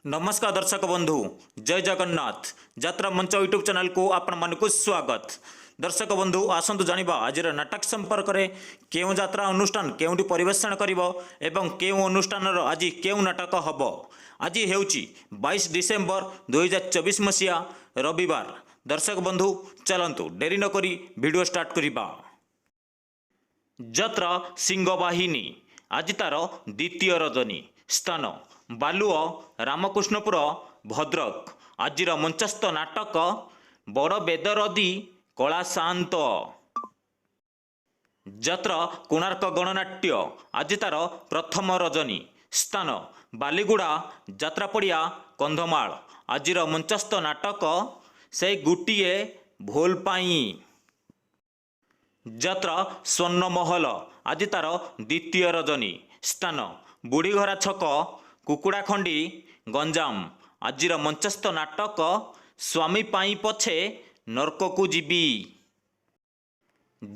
नमस्कार दर्शक बंधु जय जगन्नाथ यात्रा मंच यूट्यूब चैनल को आपण मानकु स्वागत। दर्शक बंधु आसंतु जानिबा आज नाटक संपर्क में केउ यात्रा अनुष्ठान केउटी परिवेषण करिवो एवं केउ अनुष्ठान आज केउ नाटक हबो। आज हेउची 22 डिसेम्बर 2024 मसीहा रविवार। दर्शक बंधु चलंतु डेरी न करी वीडियो स्टार्ट करिबा। यात्रा सिंहवाहिनी आज तार द्वितीय रजनी स्थान बालुओ रामकृष्णपुर भद्रक। आजिर मंचस्थ नाटक बड़ बेदरदी कला शांत। यात्रा कोणार्क गणनाट्य आज तार प्रथम रजनी स्थान बालीगुड़ा यात्रा पड़िया कंधमाल। आजिर मंचस्थ नाटक से गोटे भोल पाई। यात्रा स्वर्णमहल आज तार द्वितीय रजनी स्थान बुढ़ीघरा छक कुकुड़ाखंडी गंजाम। आजिर मंचस्थ नाटक स्वामी पाई पछे नरक को जीवी।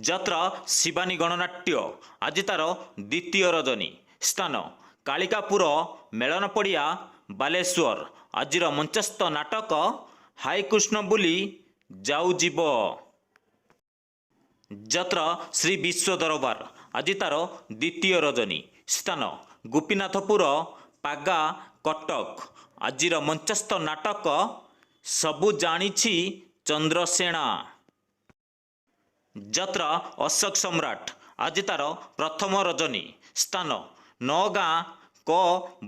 यात्रा शिवानी गणनाट्य आज तार द्वितीय रजनी स्थान कालिकापुर मेलन पड़िया बालेश्वर। आजिर मंचस्थ नाटक हाय कृष्ण बुली जाऊ जीव। यात्रा श्री विश्व दरबार आज तार द्वितीय रजनी स्थान गोपीनाथपुर पागा कटक। आजिर मंचस्थ नाटक सबु जानिछि चंद्रसेना। यात्रा अशोक सम्राट आज तार प्रथम रजनी स्थान नगाँ क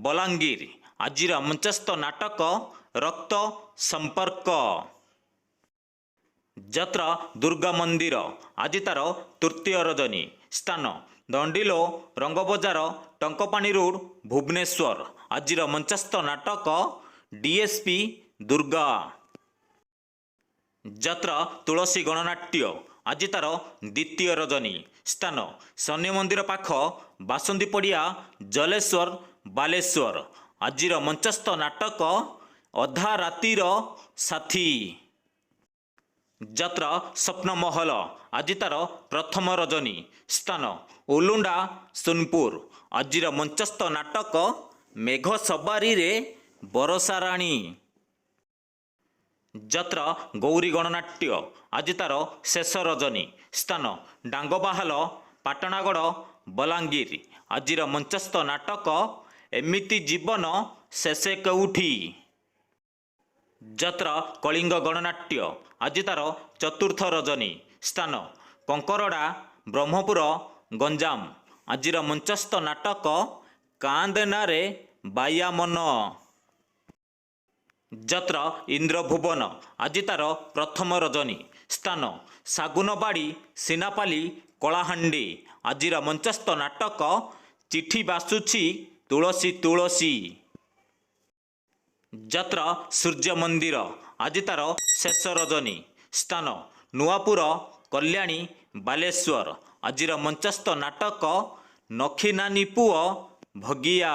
बलांगीर। आजिर मंचस्थ नाटक रक्त संपर्क। यात्रा दुर्गा मंदिर आज तार तृतीय रजनी स्थान दंडिलो रंगबजार टंकपाणी रोड भुवनेश्वर। आजिर मंचस्थ नाटक डीएसपी दुर्गा। यात्रा तुलसी गणनाट्य आज तार द्वितीय रजनी स्थान शनि मंदिर पाख बासंदी पड़िया जलेश्वर बालेश्वर। आजिर मंचस्थ नाटक अधा रातिर साथी। यात्रा स्वप्नमहल आज तार प्रथम रजनी स्थान ओलुंडा सोनपुर। आजिर मंचस्थ नाटक मेघ सवारी रे बरसा राणी। यात्रा गौरी गणनाट्य आज तार शेष रजनी स्थान डांगबाहाल पाटणागढ़ बलांगीर। आजिर मंचस्थ नाटक एमिति जीवन शेषे कौठी। यात्रा कलिंग गणनाट्य आज तार चतुर्थ रजनी स्थान कंकरड़ा ब्रह्मपुर गंजाम। आजिर मंचस्थ नाटक कांदेनारे बाया मन। यात्रा इंद्रभुवन आज तार प्रथम रजनी स्थान सागुनबाड़ी सिनापाली कलाहांडी। आजिर मंचस्थ नाटक चिठी बासुछि तुलसी तुलसी। यात्रा सूर्य मंदिर आज तार शेष रजनी स्थान नुआपुर कल्याणी बालेश्वर। आजिर मंचस्थ नाटक नखी नानी पुओ भगिया।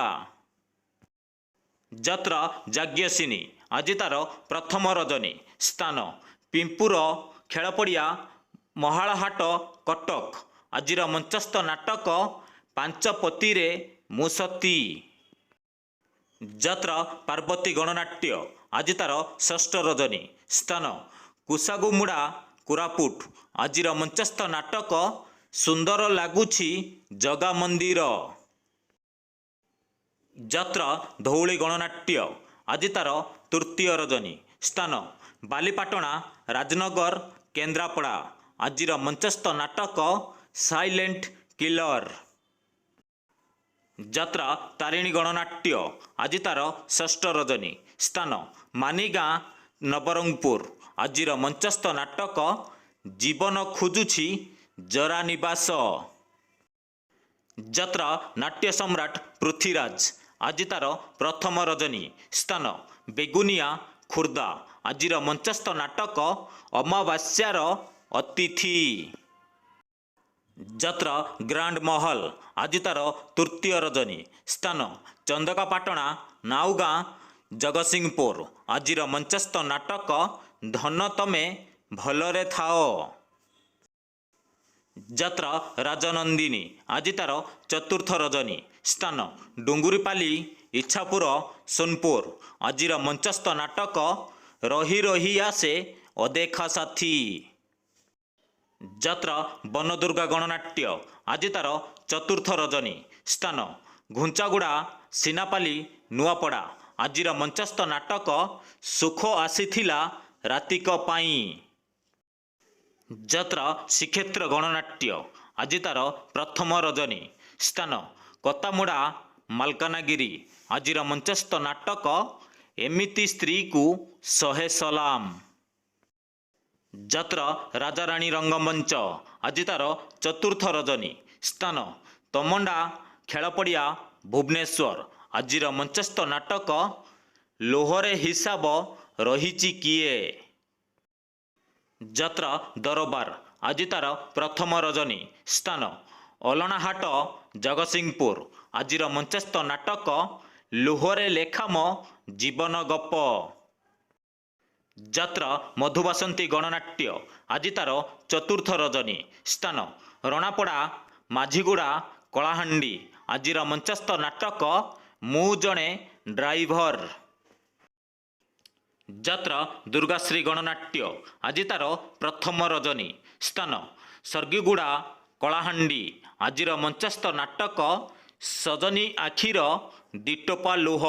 यात्रा जाग्यसिनी आज तार प्रथम रजनी स्थान पिंपुर खेलपड़िया महाहाट कटक। आजिर मंचस्थ नाटक पांचपति रे मुसती। यात्रा पार्वती गणनाट्य आज तार षष्ठ रजनी स्थान कुसागुमुड़ा कोरापुट। आजिर मंचस्थ नाटक सुंदर लगुछि जगा मंदिर। यात्रा धौली गणनाट्य आज तार तृतीय रजनी स्थान बालीपाटणा राजनगर केन्द्रापड़ा। आजिर मंचस्थ नाटक साइलेंट किलर। यात्रा तारिणी गणनाट्य आज तार षष्ठ रजनी स्थान मानिगाँ नवरंगपुर। आजिर मंचस्थ नाटक जीवन खोजुछि जरा निवास। यात्रा नाट्य सम्राट पृथ्वीराज आज तार प्रथम रजनी स्थान बेगुनिया खुर्दा। आजिर मंचस्थ नाटक अमावास्यार अतिथि। यात्रा ग्रांड महल आज तार तृतीय रजनी स्थान चंदकापाटणा नाउगाँ जगतसिंहपुर। आजिर मंचस्थ नाटक धन तमे भलरे थाओ। यात्रा राजनंदिनी आज तार चतुर्थ रजनी स्थान डुंगुरीपाली ଇଚ୍ଛାପୁର ସୋନପୁର। ଆଜିର ମଞ୍ଚସ୍ଥ ନାଟକ ରହି ରହି ଆସେ ଅଦେଖା ସାଥୀ। ଯାତ୍ରା ବନଦୁର୍ଗା ଗଣନାଟ୍ୟ। ଆଜି ତାର ଚତୁର୍ଥ ରଜନୀ। ସ୍ଥାନ ଘୁଞ୍ଚାଗୁଡ଼ା ସିନାପାଲି ନୂଆପଡ଼ା। ଆଜିର ମଞ୍ଚସ୍ଥ ନାଟକ ସୁଖ ଆସିଥିଲା ରାତିକ ପାଇଁ। ଯାତ୍ରା ଶ୍ରୀକ୍ଷେତ୍ର ଗଣନାଟ୍ୟ। ଆଜି ତାର ପ୍ରଥମ ରଜନୀ। ସ୍ଥାନ କତାମୁଡ଼ା ମାଲକାନଗିରି। ଆଜିର ମଞ୍ଚସ୍ଥ ନାଟକ ଏମିତି ସ୍ତ୍ରୀକୁ ଶହେ ସଲାମ। ଯାତ୍ରା ରାଜାରାଣୀ ରଙ୍ଗମଞ୍ଚ। ଆଜି ତାର ଚତୁର୍ଥ ରଜନୀ। ସ୍ଥାନ ତମଣ୍ଡା ଖେଳପଡ଼ିଆ ଭୁବନେଶ୍ୱର। ଆଜିର ମଞ୍ଚସ୍ଥ ନାଟକ ଲୋହରେ ହିସାବ ରହିଛି କିଏ। ଯାତ୍ରା ଦରବାର। ଆଜି ତାର ପ୍ରଥମ ରଜନୀ। ସ୍ଥାନ ଅଲଣାହାଟ ଜଗତସିଂହପୁର। ଆଜିର ମଞ୍ଚସ୍ଥ ନାଟକ ଲୁହରେ ଲେଖାମ ଜୀବନ ଗପ। ଯାତ୍ରା ମଧୁବାସନ୍ତୀ ଗଣନାଟ୍ୟ। ଆଜି ତାର ଚତୁର୍ଥ ରଜନୀ। ସ୍ଥାନ ରଣାପଡ଼ା ମାଝିଗୁଡ଼ା କଳାହାଣ୍ଡି। ଆଜିର ମଞ୍ଚସ୍ଥ ନାଟକ ମୁଁ ଜଣେ ଡ୍ରାଇଭର। ଯାତ୍ରା ଦୁର୍ଗାଶ୍ରୀ ଗଣନାଟ୍ୟ। ଆଜି ତାର ପ୍ରଥମ ରଜନୀ। ସ୍ଥାନ ସର୍ଗିଗୁଡ଼ା କଳାହାଣ୍ଡି। ଆଜିର ମଞ୍ଚସ୍ଥ ନାଟକ ସଜନୀ ଆଖିର ଦିଟୋପା ଲୁହ।